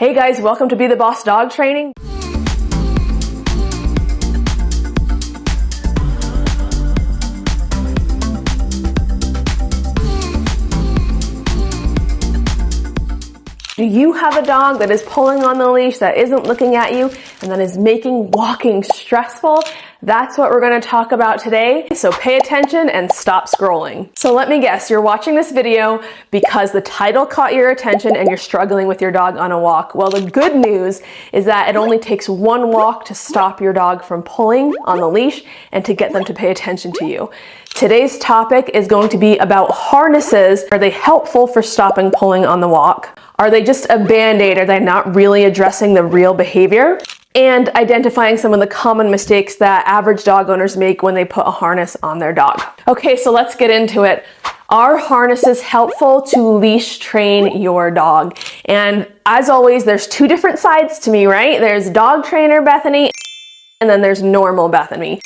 Hey guys, welcome to Be the Boss Dog Training. Do you have a dog that is pulling on the leash, that isn't looking at you, and that is making walking stressful? That's what we're going to talk about today. So pay attention and stop scrolling. So let me guess, you're watching this video because the title caught your attention and you're struggling with your dog on a walk. Well, the good news is that it only takes one walk to stop your dog from pulling on the leash and to get them to pay attention to you. Today's topic is going to be about harnesses. Are they helpful for stopping pulling on the walk? Are they just a band-aid? Are they not really addressing the real behavior? And identifying some of the common mistakes that average dog owners make when they put a harness on their dog. Okay, so let's get into it. Are harnesses helpful to leash train your dog? And as always, there's two different sides to me, right? There's dog trainer Bethany, and then there's normal Bethany.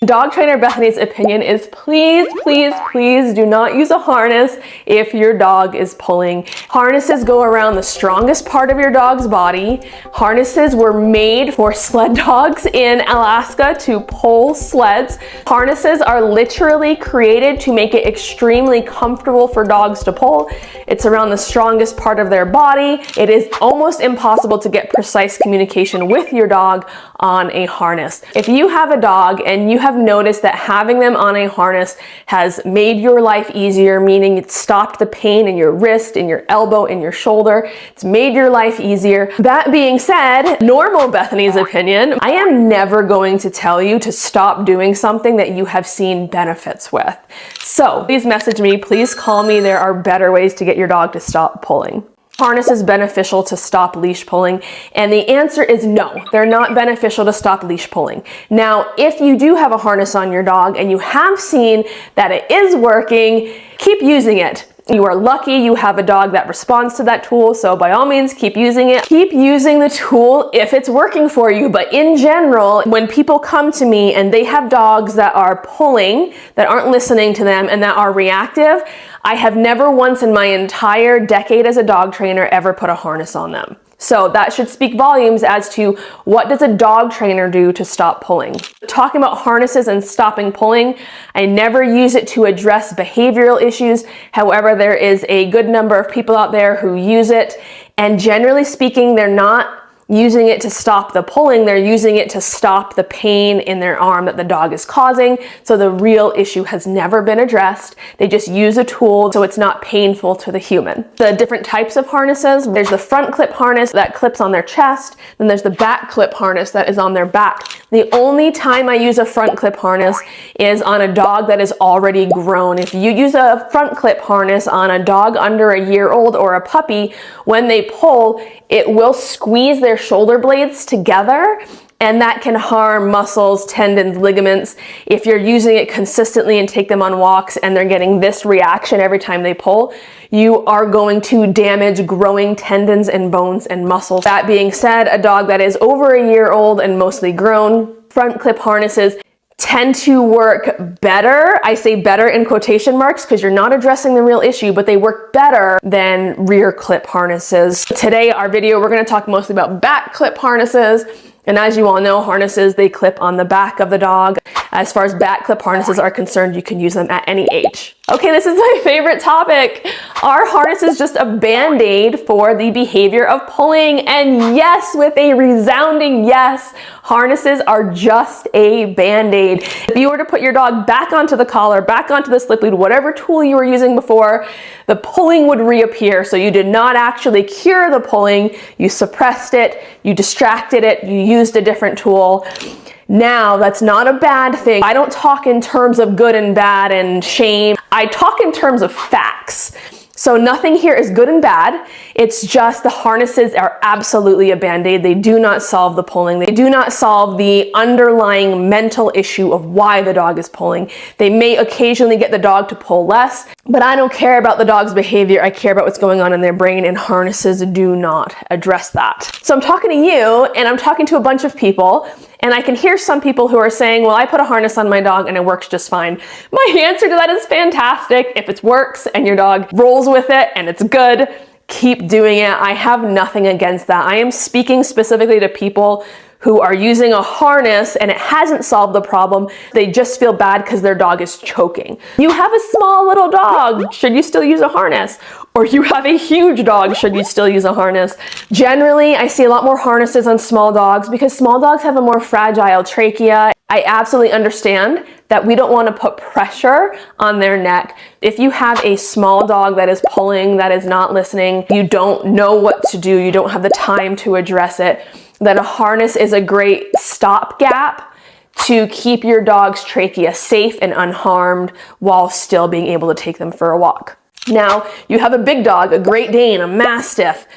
Dog trainer Bethanys Opinion is please do not use a harness if your dog is pulling. Harnesses go around the strongest part of your dog's body. Harnesses were made for sled dogs in Alaska to pull sleds. Harnesses are literally created to make it extremely comfortable for dogs to pull. It's around the strongest part of their body. It is almost impossible to get precise communication with your dog on a harness. If you have a dog and you have noticed that having them on a harness has made your life easier, meaning it's stopped the pain in your wrist, in your elbow, in your shoulder, it's made your life easier. That being said, normal Bethanys Opinion, I am never going to tell you to stop doing something that you have seen benefits with. So please message me, please call me. There are better ways to get your dog to stop pulling. Harness is beneficial to stop leash pulling, and the answer is no, they're not beneficial to stop leash pulling. Now, if you do have a harness on your dog and you have seen that it is working, keep using it. You are lucky you have a dog that responds to that tool, so by all means, keep using it. Keep using the tool if it's working for you, but in general, when people come to me and they have dogs that are pulling, that aren't listening to them, and that are reactive, I have never once in my entire decade as a dog trainer ever put a harness on them. So that should speak volumes as to what does a dog trainer do to stop pulling. Talking about harnesses and stopping pulling, I never use it to address behavioral issues. However, there is a good number of people out there who use it, and generally speaking, they're not using it to stop the pulling, they're using it to stop the pain in their arm that the dog is causing. So the real issue has never been addressed. They just use a tool so it's not painful to the human. The different types of harnesses, there's the front clip harness that clips on their chest, then there's the back clip harness that is on their back. The only time I use a front clip harness is on a dog that is already grown. If you use a front clip harness on a dog under a year old or a puppy, when they pull, it will squeeze their shoulder blades together, and that can harm muscles, tendons, ligaments. If you're using it consistently and take them on walks and they're getting this reaction every time they pull, you are going to damage growing tendons and bones and muscles. That being said, a dog that is over a year old and mostly grown, front clip harnesses tend to work better. I say better in quotation marks because you're not addressing the real issue, but they work better than rear clip harnesses. Today, our video, we're going to talk mostly about back clip harnesses. And as you all know, harnesses, they clip on the back of the dog. As far as back clip harnesses are concerned, you can use them at any age. Okay, this is my favorite topic. Are harnesses just a band-aid for the behavior of pulling? And yes, with a resounding yes, harnesses are just a band-aid. If you were to put your dog back onto the collar, back onto the slip lead, whatever tool you were using before, the pulling would reappear. So you did not actually cure the pulling, you suppressed it, you distracted it, you used a different tool. Now, that's not a bad thing. I don't talk in terms of good and bad and shame. I talk in terms of facts. So nothing here is good and bad. It's just the harnesses are absolutely a band-aid. They do not solve the pulling. They do not solve the underlying mental issue of why the dog is pulling. They may occasionally get the dog to pull less, but I don't care about the dog's behavior. I care about what's going on in their brain, and harnesses do not address that. So I'm talking to you, and I'm talking to a bunch of people, and I can hear some people who are saying, well, I put a harness on my dog and it works just fine. My answer to that is fantastic. If it works and your dog rolls with it and it's good, keep doing it. I have nothing against that. I am speaking specifically to people who are using a harness and it hasn't solved the problem. They just feel bad because their dog is choking. You have a small little dog, should you still use a harness? Or you have a huge dog, should you still use a harness? Generally, I see a lot more harnesses on small dogs because small dogs have a more fragile trachea. I absolutely understand that we don't want to put pressure on their neck. If you have a small dog that is pulling, that is not listening, you don't know what to do, you don't have the time to address it, then a harness is a great stopgap to keep your dog's trachea safe and unharmed while still being able to take them for a walk. Now, you have a big dog, a Great Dane, a Mastiff.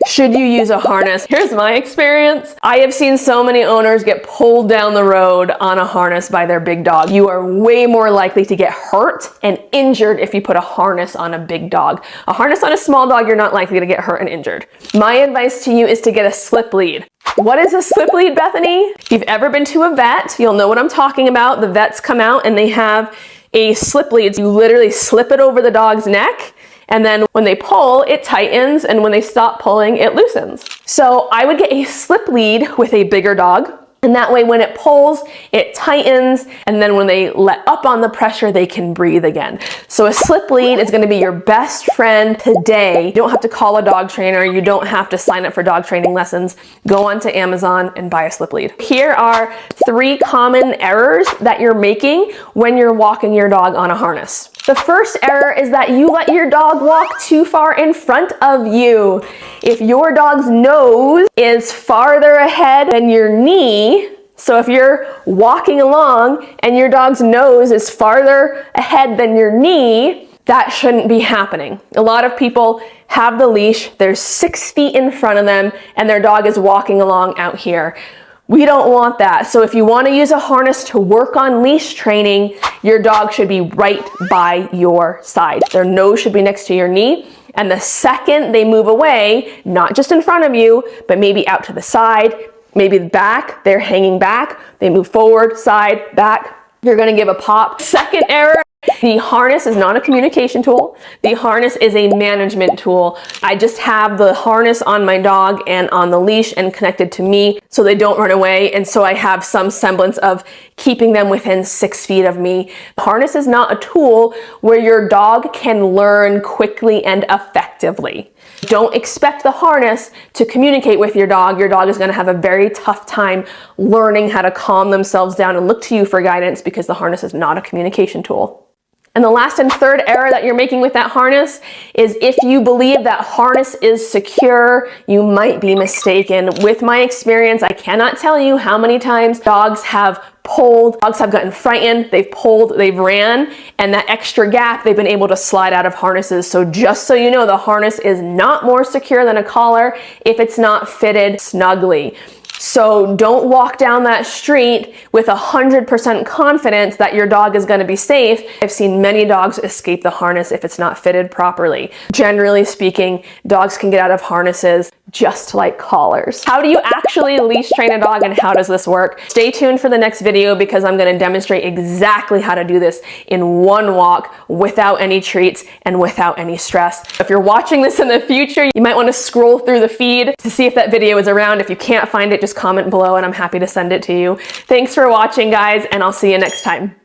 Should you use a harness? Here's my experience. I have seen so many owners get pulled down the road on a harness by their big dog. You are way more likely to get hurt and injured if you put a harness on a big dog. A harness on a small dog, you're not likely to get hurt and injured. My advice to you is to get a slip lead. What is a slip lead, Bethany? If you've ever been to a vet, you'll know what I'm talking about. The vets come out and they have a slip lead. You literally slip it over the dog's neck, and then when they pull, it tightens, and when they stop pulling, it loosens. So I would get a slip lead with a bigger dog, and that way when it pulls, it tightens, and then when they let up on the pressure, they can breathe again. So a slip lead is gonna be your best friend today. You don't have to call a dog trainer, you don't have to sign up for dog training lessons. Go onto Amazon and buy a slip lead. Here are 3 common errors that you're making when you're walking your dog on a harness. The first error is that you let your dog walk too far in front of you. If your dog's nose is farther ahead than your knee, so if you're walking along and your dog's nose is farther ahead than your knee, that shouldn't be happening. A lot of people have the leash, they're 6 feet in front of them, and their dog is walking along out here. We don't want that. So if you want to use a harness to work on leash training, your dog should be right by your side. Their nose should be next to your knee. And the second they move away, not just in front of you, but maybe out to the side, maybe back, they're hanging back, they move forward, side, back, you're going to give a pop. Second error, the harness is not a communication tool. The harness is a management tool. I just have the harness on my dog and on the leash and connected to me so they don't run away. And so I have some semblance of keeping them within 6 feet of me. The harness is not a tool where your dog can learn quickly and effectively. Don't expect the harness to communicate with your dog. Your dog is going to have a very tough time learning how to calm themselves down and look to you for guidance because the harness is not a communication tool. And the last and third error that you're making with that harness is if you believe that harness is secure, you might be mistaken. With my experience, I cannot tell you how many times dogs have pulled, dogs have gotten frightened, they've pulled, they've ran, and that extra gap, they've been able to slide out of harnesses. So just so you know, the harness is not more secure than a collar if it's not fitted snugly. So don't walk down that street with 100% confidence that your dog is going to be safe. I've seen many dogs escape the harness if it's not fitted properly. Generally speaking, dogs can get out of harnesses just like collars. How do you actually leash train a dog and how does this work? Stay tuned for the next video because I'm going to demonstrate exactly how to do this in one walk without any treats and without any stress. If you're watching this in the future, you might want to scroll through the feed to see if that video is around. If you can't find it, just comment below and I'm happy to send it to you. Thanks for watching, guys, and I'll see you next time.